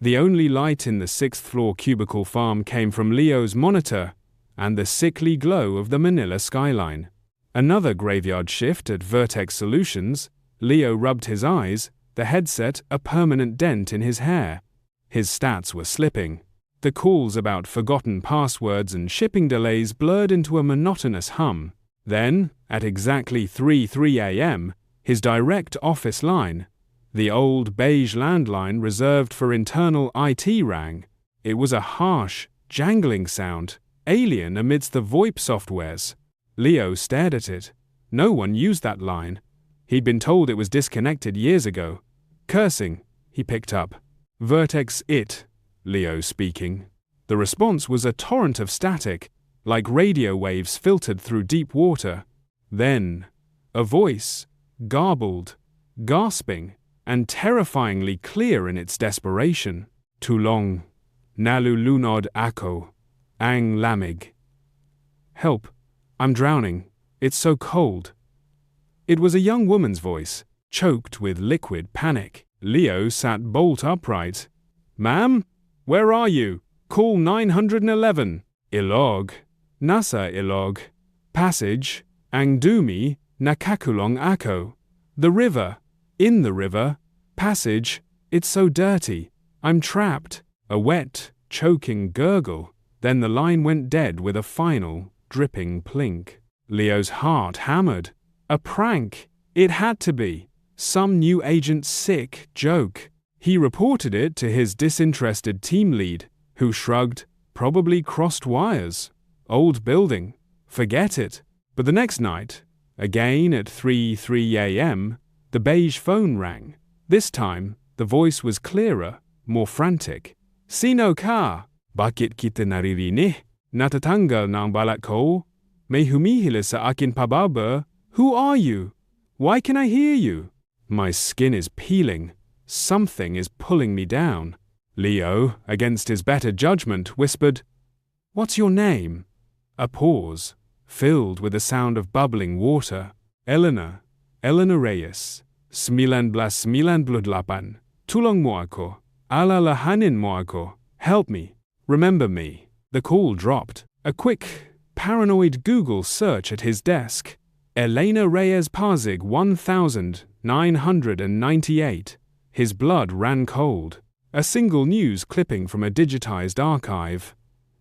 The only light in the sixth-floor cubicle farm came from Leo's monitor and the sickly glow of the Manila skyline. Another graveyard shift at Vertex Solutions. Leo rubbed his eyes, the headset a permanent dent in his hair. His stats were slipping. The calls about forgotten passwords and shipping delays blurred into a monotonous hum. Then, at exactly 3:03 a.m., his direct office line, the old beige landline reserved for internal IT, rang. It was a harsh, jangling sound, alien amidst the VoIP softwares. Leo stared at it. No one used that line. He'd been told it was disconnected years ago. Cursing, he picked up. Vertex it, Leo speaking. The response was a torrent of static, like radio waves filtered through deep water. Then, a voice, garbled, gasping, and terrifyingly clear in its desperation. Tulong, Nalulunod ako, ang lamig. Help, I'm drowning, it's so cold. It was a young woman's voice, choked with liquid panic. Leo sat bolt upright. Ma'am, where are you? Call 911. Ilog, nasa ilog. Passage, ang dumi, nakakulong ako. The river, in the river. Passage, it's so dirty. I'm trapped. A wet, choking gurgle. Then the line went dead with a final, dripping plink. Leo's heart hammered. A prank. It had to be. Some new agent's sick joke. He reported it to his disinterested team lead, who shrugged, probably crossed wires. Old building. Forget it. But the next night, again at 3:03 a.m., the beige phone rang. This time, the voice was clearer, more frantic. Sino ka? Bakit kita naririnig? Natatanggal ng balat ko? May humihila sa akin pababa? Who are you? Why can I hear you? My skin is peeling. Something is pulling me down. Leo, against his better judgment, whispered, What's your name? A pause, filled with the sound of bubbling water. Eleanor Reyes. 1998. Tulong mo ako. Alalahanin mo ako. Help me. Remember me. The call dropped. A quick, paranoid Google search at his desk. Elena Reyes Pasig 1998. His blood ran cold. A single news clipping from a digitized archive.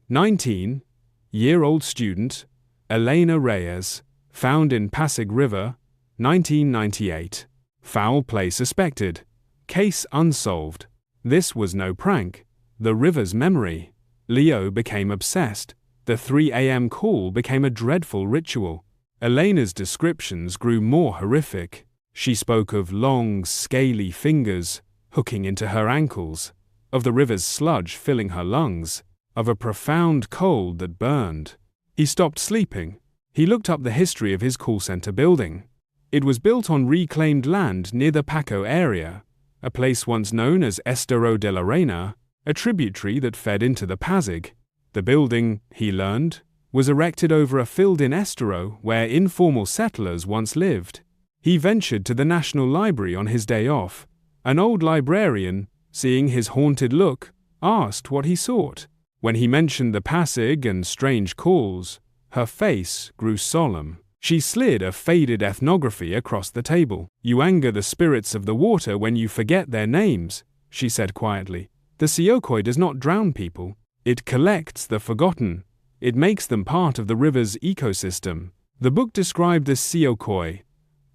19-year-old student, Elena Reyes, found in Pasig River, 1998. Foul play suspected. Case unsolved. This was no prank. The river's memory. Leo became obsessed. The 3 a.m. call became a dreadful ritual. Elena's descriptions grew more horrific. She spoke of long, scaly fingers hooking into her ankles, of the river's sludge filling her lungs, of a profound cold that burned. He stopped sleeping. He looked up the history of his call center building. It was built on reclaimed land near the Paco area, a place once known as Estero de la Reina, a tributary that fed into the Pasig. The building, he learned, was erected over a filled-in estero where informal settlers once lived. He ventured to the National Library on his day off. An old librarian, seeing his haunted look, asked what he sought. When he mentioned the Pasig and strange calls, her face grew solemn. She slid a faded ethnography across the table. You anger the spirits of the water when you forget their names, she said quietly. The Siyokoy does not drown people. It collects the forgotten. It makes them part of the river's ecosystem. The book described the Siyokoy,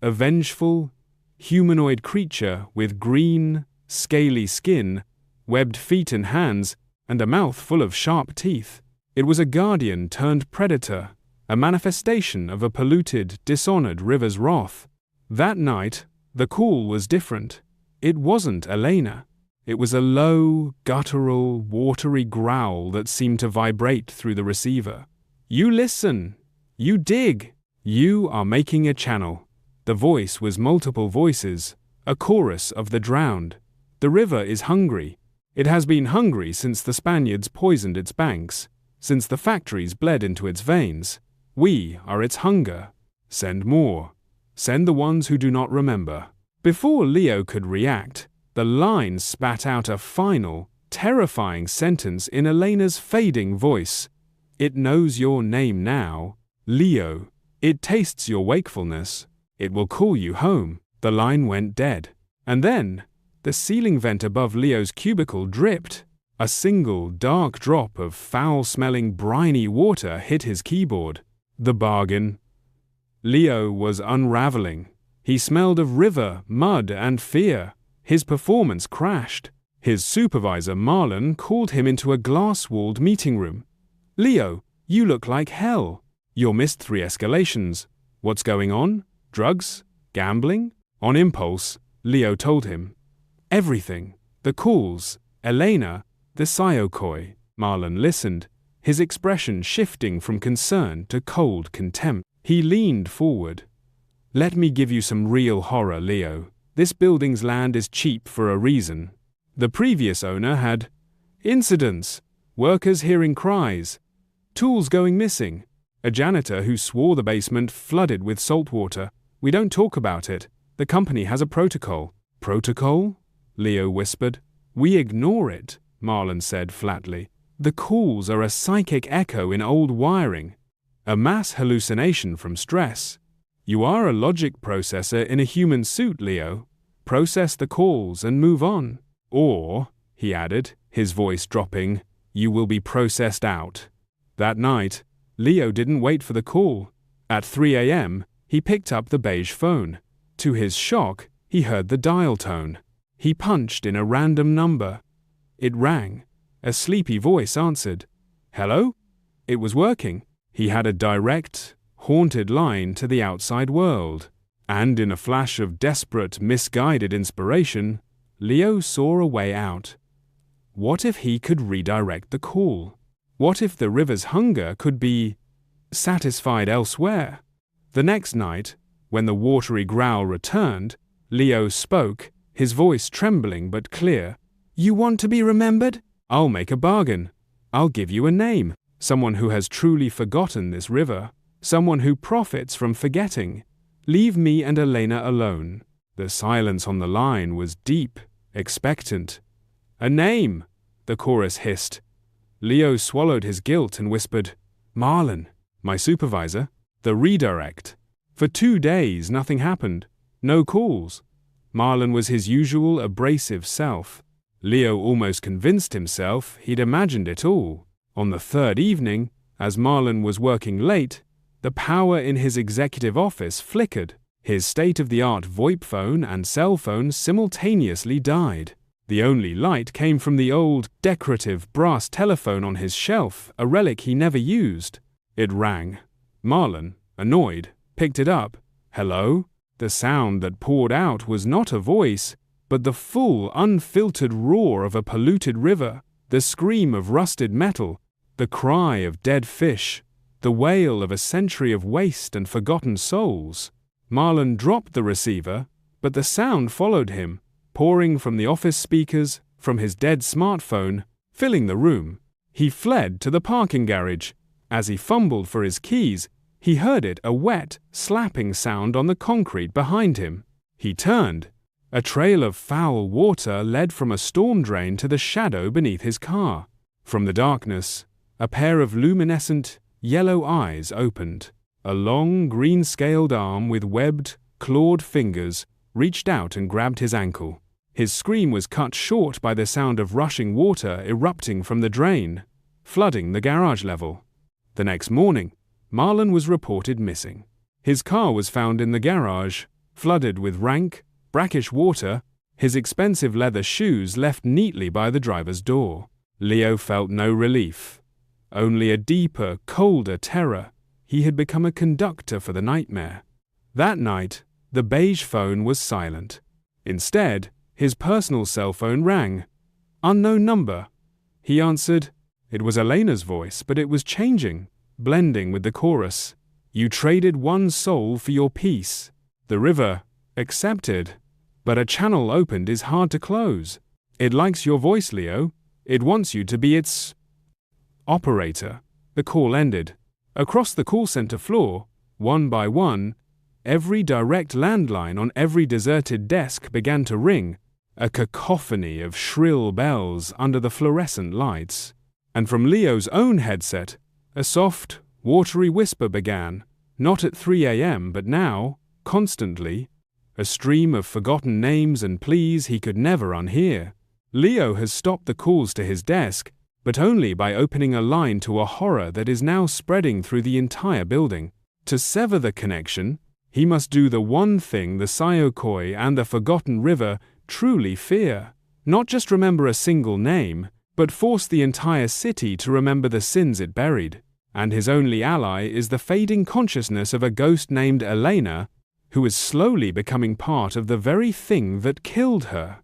a vengeful, humanoid creature with green, scaly skin, webbed feet and hands, and a mouth full of sharp teeth. It was a guardian turned predator, a manifestation of a polluted, dishonored river's wrath. That night, the call was different. It wasn't Elena. It was a low, guttural, watery growl that seemed to vibrate through the receiver. You listen. You dig. You are making a channel. The voice was multiple voices, a chorus of the drowned. The river is hungry. It has been hungry since the Spaniards poisoned its banks, since the factories bled into its veins. We are its hunger. Send more. Send the ones who do not remember. Before Leo could react, the line spat out a final, terrifying sentence in Elena's fading voice. "It knows your name now, Leo. It tastes your wakefulness. It will call you home." The line went dead. And then, the ceiling vent above Leo's cubicle dripped. A single dark drop of foul-smelling briny water hit his keyboard. The bargain. Leo was unraveling. He smelled of river, mud, and fear. His performance crashed. His supervisor, Marlon, called him into a glass-walled meeting room. "Leo, you look like hell. You missed 3 escalations. What's going on? Drugs? Gambling?" On impulse, Leo told him. "Everything. The calls, Elena, the Siyokoy." Marlon listened, his expression shifting from concern to cold contempt. He leaned forward. "Let me give you some real horror, Leo. This building's land is cheap for a reason. The previous owner had incidents, workers hearing cries, tools going missing, a janitor who swore the basement flooded with salt water. We don't talk about it. The company has a protocol." "Protocol?" Leo whispered. "We ignore it," Marlon said flatly. "The calls are a psychic echo in old wiring, a mass hallucination from stress. You are a logic processor in a human suit, Leo. Process the calls and move on. Or," he added, his voice dropping, "you will be processed out." That night, Leo didn't wait for the call. At 3 a.m., he picked up the beige phone. To his shock, he heard the dial tone. He punched in a random number. It rang. A sleepy voice answered. "Hello?" It was working. He had a direct, haunted line to the outside world. And in a flash of desperate, misguided inspiration, Leo saw a way out. What if he could redirect the call? What if the river's hunger could be satisfied elsewhere? The next night, when the watery growl returned, Leo spoke, his voice trembling but clear. "You want to be remembered? I'll make a bargain. I'll give you a name, someone who has truly forgotten this river, someone who profits from forgetting. Leave me and Elena alone." The silence on the line was deep, expectant. "A name," the chorus hissed. Leo swallowed his guilt and whispered, "Marlon, my supervisor, the redirect." For 2 days nothing happened. No calls. Marlon was his usual abrasive self. Leo almost convinced himself he'd imagined it all. On the 3rd evening, as Marlon was working late, the power in his executive office flickered. His state-of-the-art VoIP phone and cell phone simultaneously died. The only light came from the old, decorative brass telephone on his shelf, a relic he never used. It rang. Marlon, annoyed, picked it up. "Hello?" The sound that poured out was not a voice, but the full, unfiltered roar of a polluted river, the scream of rusted metal, the cry of dead fish, the wail of a century of waste and forgotten souls. Marlon dropped the receiver, but the sound followed him, pouring from the office speakers, from his dead smartphone, filling the room. He fled to the parking garage. As he fumbled for his keys, he heard it, a wet, slapping sound on the concrete behind him. He turned. A trail of foul water led from a storm drain to the shadow beneath his car. From the darkness, a pair of luminescent, yellow eyes opened. A long, green-scaled arm with webbed, clawed fingers reached out and grabbed his ankle. His scream was cut short by the sound of rushing water erupting from the drain, flooding the garage level. The next morning, Marlon was reported missing. His car was found in the garage, flooded with rank, brackish water, his expensive leather shoes left neatly by the driver's door. Leo felt no relief, only a deeper, colder terror. He had become a conductor for the nightmare. That night, the beige phone was silent. Instead, his personal cell phone rang. Unknown number. He answered. It was Elena's voice, but it was changing, blending with the chorus. "You traded one soul for your peace." The river, accepted. But a channel opened is hard to close. It likes your voice, Leo. It wants you to be its operator. The call ended. Across the call center floor, one by one, every direct landline on every deserted desk began to ring. a cacophony of shrill bells under the fluorescent lights. And from Leo's own headset, a soft, watery whisper began, not at 3 a.m. but now, constantly, a stream of forgotten names and pleas he could never unhear. Leo has stopped the calls to his desk, but only by opening a line to a horror that is now spreading through the entire building. To sever the connection, he must do the one thing the Siyokoy and the Forgotten River truly fear, not just remember a single name, but force the entire city to remember the sins it buried. And his only ally is the fading consciousness of a ghost named Elena, who is slowly becoming part of the very thing that killed her.